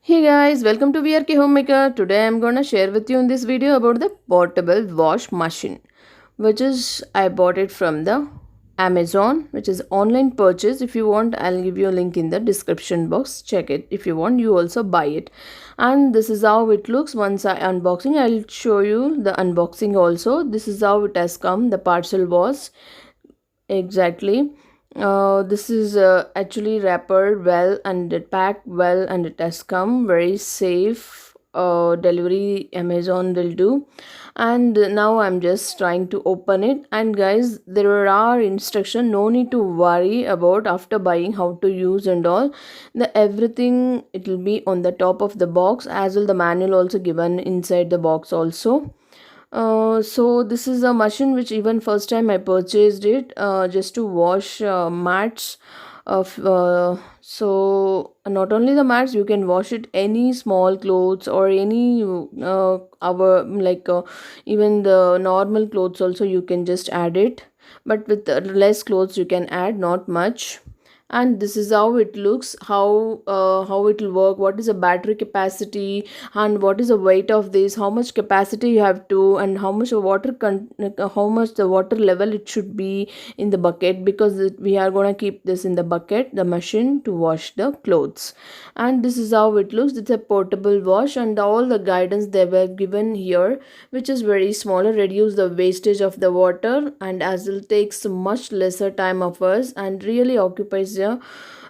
Hey guys, welcome to VRK Homemaker. Today I'm gonna share with you in this video about the portable wash machine, which is I bought it from the Amazon, which is online purchase. If you want, I'll give you a link in the description box. Check it. If you want, you also buy it. And this is how it looks once I unboxing. I'll show you the unboxing also. This is how it has come. The parcel was exactly this is actually wrapped well and it packed well and it has come very safe delivery Amazon will do. And now I'm just trying to open it, and guys, there are instruction, no need to worry about after buying how to use and all. The everything, it will be on the top of the box, as well the manual also given inside the box also. So this is a machine which even first time I purchased it just to wash mats of so not only the mats, you can wash it any small clothes or any our like even the normal clothes also you can just add it, but with less clothes you can add, not much. And this is how it looks, how it will work, what is the battery capacity, and what is the weight of this, how much capacity you have to, and how much of how much the water level it should be in the bucket, because we are going to keep this in the bucket, the machine, to wash the clothes. And this is how it looks. It's a portable wash, and all the guidance they were given here, which is very smaller, reduce the wastage of the water, and as it takes much lesser time of us and really occupies the,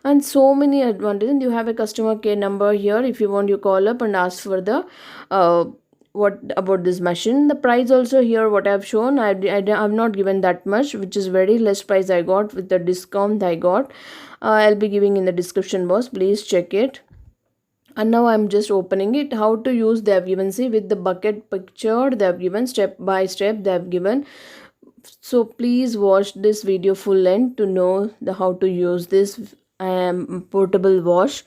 and so many advantages. You have a customer care number here. If you want, you call up and ask for the uh, what about this machine. The price also here, what I've shown, I've not given that much, which is very less price I got with the discount I got. I'll be giving in the description box, please check it. And now I'm just opening it. How to use, they have given, see, with the bucket picture they have given, step by step they have given. So please watch this video full length to know the how to use this portable wash.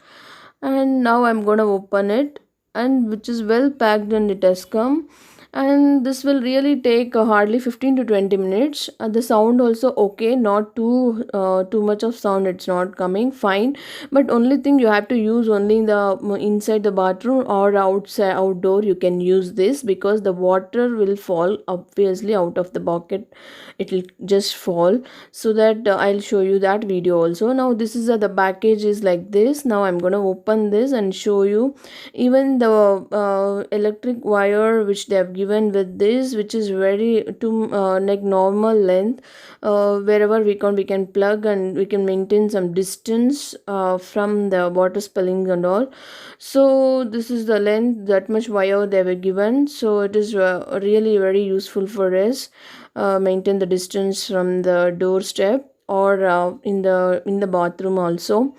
And now I'm gonna open it, and which is well packed and it has come. And this will really take hardly 15 to 20 minutes. The sound also okay, not too much of sound, it's not coming fine. But only thing, you have to use only in the inside the bathroom or outside outdoor you can use this, because the water will fall obviously out of the bucket, it will just fall. So that I'll show you that video also. Now this is the package is like this. Now I'm gonna open this and show you. Even the electric wire which they have given with this, which is very to like normal length, wherever we can plug, and we can maintain some distance from the water spilling and all. So this is the length, that much wire they were given, so it is really very useful for us. Maintain the distance from the doorstep or in the bathroom also.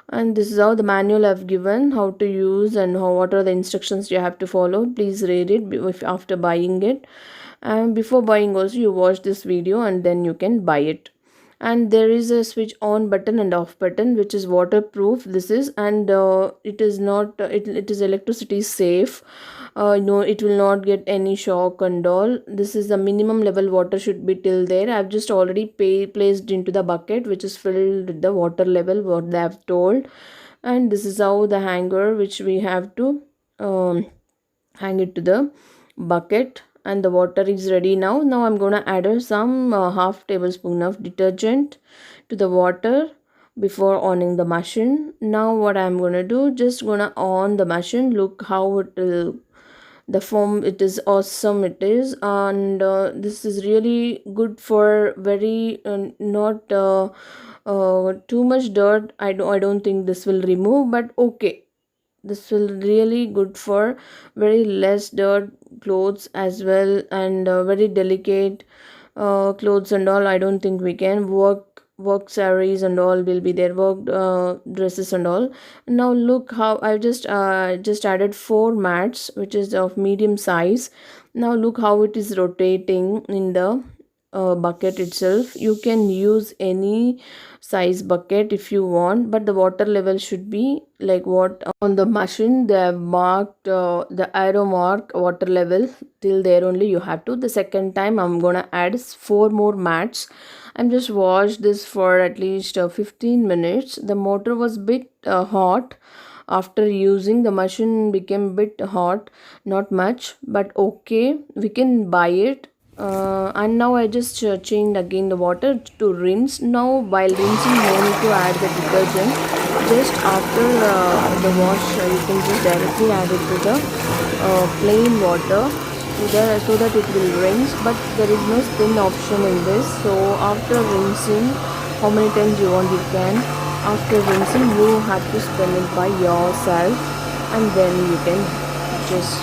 And this is how the manual I've given, how to use and what are the instructions you have to follow. Please read it after buying it, and before buying also you watch this video and then you can buy it. And there is a switch on button and off button, which is waterproof this is, and it is not it is electricity safe. No, it will not get any shock and all. This is the minimum level water should be till there. I've just already placed into the bucket, which is filled with the water level what they have told. And this is how the hanger which we have to um, hang it to the bucket. And the water is ready. Now I'm gonna add some half tablespoon of detergent to the water before owning the machine. Now what I'm gonna do, just gonna on the machine, look how it will, the foam, it is awesome it is. And this is really good for very not too much dirt. I don't think this will remove, but okay, this will really good for very less dirt clothes as well, and very delicate clothes and all. I don't think we can work sarees and all will be there, work dresses and all. Now look how I just added 4 mats, which is of medium size. Now look how it is rotating in the bucket itself. You can use any size bucket if you want, but the water level should be like what on the machine they have marked, the arrow mark water level till there only you have to. The second time I'm gonna add 4 more mats. I'm just washed this for at least 15 minutes. The motor was bit hot, After using, the machine became bit hot, not much, but okay, we can buy it. And now I just changed again the water to rinse. Now while rinsing, no need to add the detergent. Just after the wash, you can just directly add it to the plain water so that it will rinse, but there is no spin option in this. So after rinsing, how many times you want you can. After rinsing, you have to spin it by yourself, and then you can just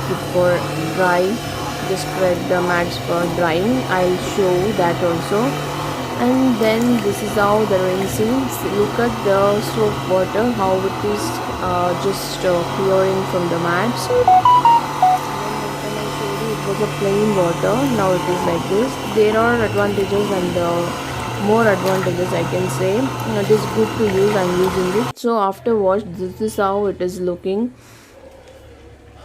keep for dry. Just spread the mats for drying. I'll show that also. And then this is how the rinsing. Look at the soap water, how it is just clearing from the mats. When I showed you, it was a plain water. Now it is like this. There are advantages and more advantages, I can say. It is good to use. I'm using it. So after wash, this is how it is looking,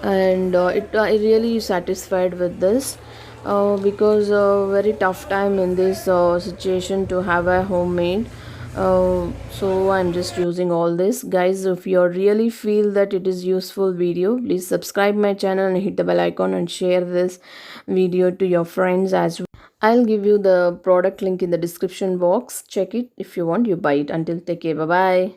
and I really satisfied with this, because very tough time in this situation to have a homemade. So I'm just using all this. Guys, if you really feel that it is useful video, please subscribe my channel and hit the bell icon and share this video to your friends as well. I'll give you the product link in the description box. Check it. If you want, you buy it. Until take care, bye bye.